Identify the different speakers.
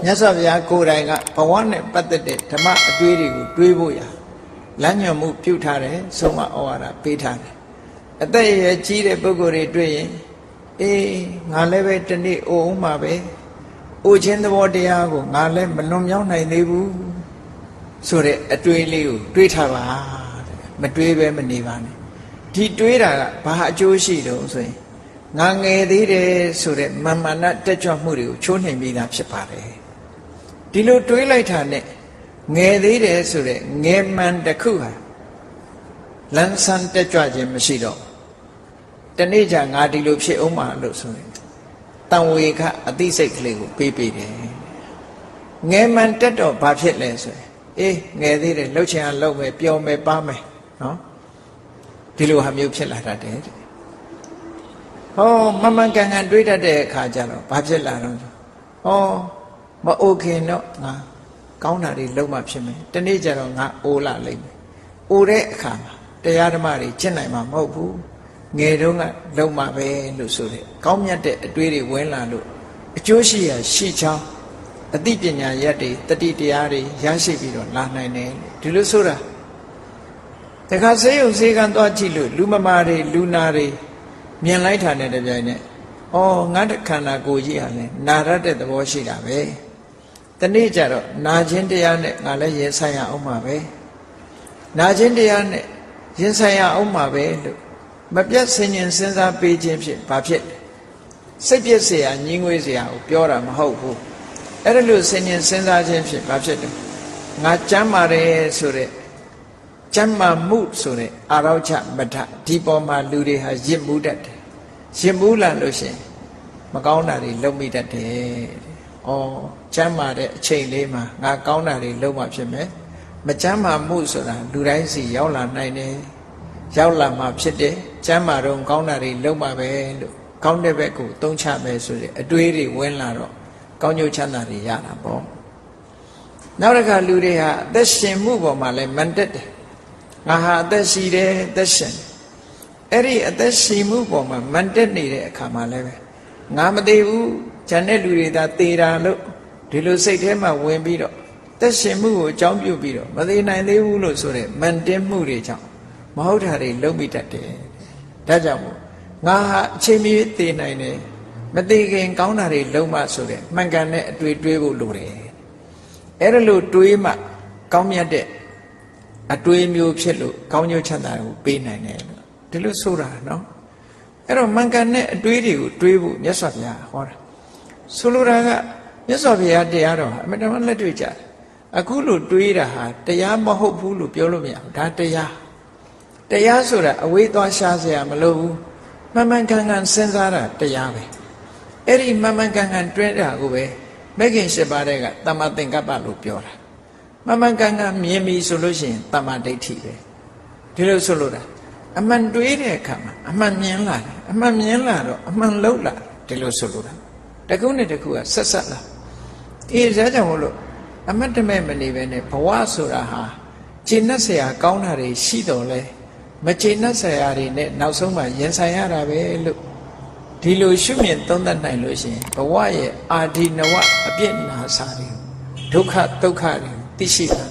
Speaker 1: မြတ်စွာဘုရားကိုယ်တိုင်ကဘဝနဲ့ပတ်သက်တဲ့ဓမ္မအတွေးတွေကိုတွေးဖို့ရလမ်းညွှန်မှုပြုထားတယ်ဆုံးမဩဝါဒပေးထားတယ်အသက်အရွယ်ကြီးတဲ့ပုဂ္ဂိုလ်တွေတွေ့ရင်အေးငါလည်းပဲဒီနေ့အိုအောင်မှာပဲအိုခြင်းသဘောတရားကိုငါလည်းမလွန်မြောက်နိုင်သေးဘူးဆိုတဲ့အတွေးလေးကိုတွေးထားပါမတွေးပဲမနေပါနဲ့ဒီတွေးတာကဘာအကျိုးရှိတုံးဆိုရင်ငါငယ်သေးတယ်ဆိုတဲ့မာမာနတက်ကြွမှုတွေကိုချိုးနှိမ်ပြီးသားဖြစ်ပါတယ်ဒီလိုတွေးလိုက်တာနဲ့ငယ်သေးတယ်ဆိုတဲ့ငယ်မှန်တစ်ခုဟာလန်းဆန်းတက်ကြွခြင်းမရှိတော့တနေ့ကျငါဒီလိုဖြစ်အောင်ပါလို့ဆိုရင်တန်ဝေခအသိစိတ်ကလေးကိုပေးပေးတယ်ငယ်မှန်တက်တော့ဘာဖြစ်လဲဆိုရင်အေးငယ်သေးတယ်လှုပ်ချင်အောင်လှုပ်မယ်ပျော်မယ်ပါမယ်နော်ဒီလိုဟာမျိုးဖြစ်လာတတ်တယ်ဟောမမှန်ကန်ကန်တွေးတတ်တဲ့အခါကျတော့ဘာဖြစ်လာတော့ဟောမအိုခင်တော့ငါကောင်းတာတွေလုံးမဖြစ်မယ်တနေ့ကျတော့ငါအိုလာလိမ့်မယ်အိုတဲ့အခါမှာတရားဓမ္မတွေကျင့်နိုင်မှာမဟုတ်ဘူးငယ်တုန်းကလုံးမပဲလို့ဆိုတဲ့ကောင်းမြတ်တဲ့အတွေးတွေဝင်လာလို့အကျိုးရှိရာရှိချောင်းအသိပညာရက်တွေတတိတရားတွေရရှိပြီးတော့လာနိုင်တယ်ဒီလိုဆိုတာတခါဆေးရုံဆေးကန်းသွားကြည့်လို့လူမမာတွေလူနာတွေမြင်လိုက်တာနဲ့တပြိုင်နက်ဩငါတခန္ဓာကိုယ်ကြီးဟာလဲနာရတဲ့သဘောရှိတာပဲတနေ့ကျတော့နာခြင်းတရားနဲ့ငါလည်းရင်ဆိုင်ရအောင်မှာပဲနာခြင်းတရားနဲ့ရင်ဆိုင်ရအောင်မှာပဲလို့မပြတ်ဆင်ញင်စဉ်းစားပေးခြင်းဖြင့်ဘာဖြစ်လဲစိတ်ပြည့်เสียညင်းငွေเสียကိုပြောတာမဟုတ်ဘူးအဲ့ဒါလို့ဆင်ញင်စဉ်းစားခြင်းဖြင့်ဘာဖြစ်တယ်ငါကျမ်းပါတယ်ဆိုတဲ့ကျမ်းမာမှုဆိုတဲ့အာရောချမထဒီပေါ်မှာလူတွေဟာရစ်မှုတတ်တယ်ရစ်မှုလာလို့ရှင်မကောင်းတာတွေလုပ်မိတတ်တယ်ဩကျမ်းမာတဲ့အချိန်လေးမှာငါကောင်းတာတွေလုပ်မှဖြစ်မယ်မကျမ်းမာမှုဆိုတာလူတိုင်းစီရောက်လာနိုင်တယ်ရောက်လာမှဖြစ်တယ်ကျမ်းမာတော့ကောင်းတာတွေလုပ်မှပဲလို့ကောင်းတဲ့ဘက်ကိုသုံးချမယ်ဆိုတဲ့အတွေးတွေဝင်လာတော့ကောင်းကျိုးချမ်းသာတွေရတာပေါ့နောက်တစ်ခါလူတွေဟာအသက်ရှင်မှုပေါ်မှာလည်းမန်တက်တယ်ငါဟာအသက်ရှိတယ်အသက်ရှင်အဲ့ဒီအသက်ရှိမှုပေါ်မှာမန်တက်နေတဲ့အခါမှာလည်းပဲငါမသေးဘူးဂျန်တဲ့လူတွေသာသေတာလို့ဒီလိုစိတ်ထဲမှာဝင်ပြီးတော့သက်ရှင်မှုကိုအကြောင်းပြုပြီးတော့မသေးနိုင်သေးဘူးလို့ဆိုတဲ့မန်တက်မှုတွေကြောင့်မဟုတ်တာတွေလုံးမိတတ်တယ်ဒါကြောင့်မို့ငါဟာအချိန်မီသေနိုင်တယ်မသေးခင်ကောင်းတာတွေလုံးမဆိုတဲ့မှန်ကန်တဲ့အတွေ့တွေးဖို့လိုတယ်အဲ့ဒါလို့တွေးမှကောင်းမြတ်တဲ့အတွေးမျိုးဖြစ်လို့ကောင်းကျိုးချမ်းသာကိုပေးနိုင်တယ်လို့ဒီလိုဆိုတာနော်အဲ့တော့မှန်ကန်တဲ့အတွေးတွေကိုတွေးဖို့မြတ်စွာဘုရားဟောတာဆိုလိုတာကမြတ်စွာဘုရားတရားတော်အမှန်တမ်းလက်တွေ့ကြတယ်အခုလို့တွေးတာဟာတရားမဟုတ်ဘူးလို့ပြောလို့မရဘူးဒါတရားဆိုတာအဝေးသွားရှားစရာမလိုဘူးမှန်မှန်ကန်ကန်စဉ်းစားတာတရားပဲအဲ့ဒီမှန်မှန်ကန်ကန်တွဲတာကိုပဲမဂ္ဂင်၈ပါးတဲ့ကတမ္မာသင်္ကပ္ပလို့ပြောတာမှန်မှန်ကန်ကန်မြင်ပြီဆိုလို့ရှိရင်တမ္မာဒိဋ္ဌိပဲဒီလိုဆိုလို့တာအမှန်တွေးတဲ့အခါမှာအမှန်မြင်လာတယ်အမှန်မြင်လာတော့အမှန်လုံးလာဒီလိုဆိုလို့တာတခုနဲ့တခုကဆက်ဆက်လာအေးဒါကြောင့်မို့လို့အမတ်တမဲ့မနေပဲနဲ့ဘဝဆိုတာဟာကျင့်တ်ဆရာကောင်းတာတွေရှိတော်လဲမကျင့်တ်ဆရာတွေနဲ့နောက်ဆုံးမှရင်ဆိုင်ရတာပဲလို့ဒီလိုရှုမြင်သုံးသပ်နိုင်လို့ရှိရင်ဘဝရဲ့အာဒီနဝအပြစ်နာစာတွေဒုက္ခဒုက္ခတွေသိရှိတာ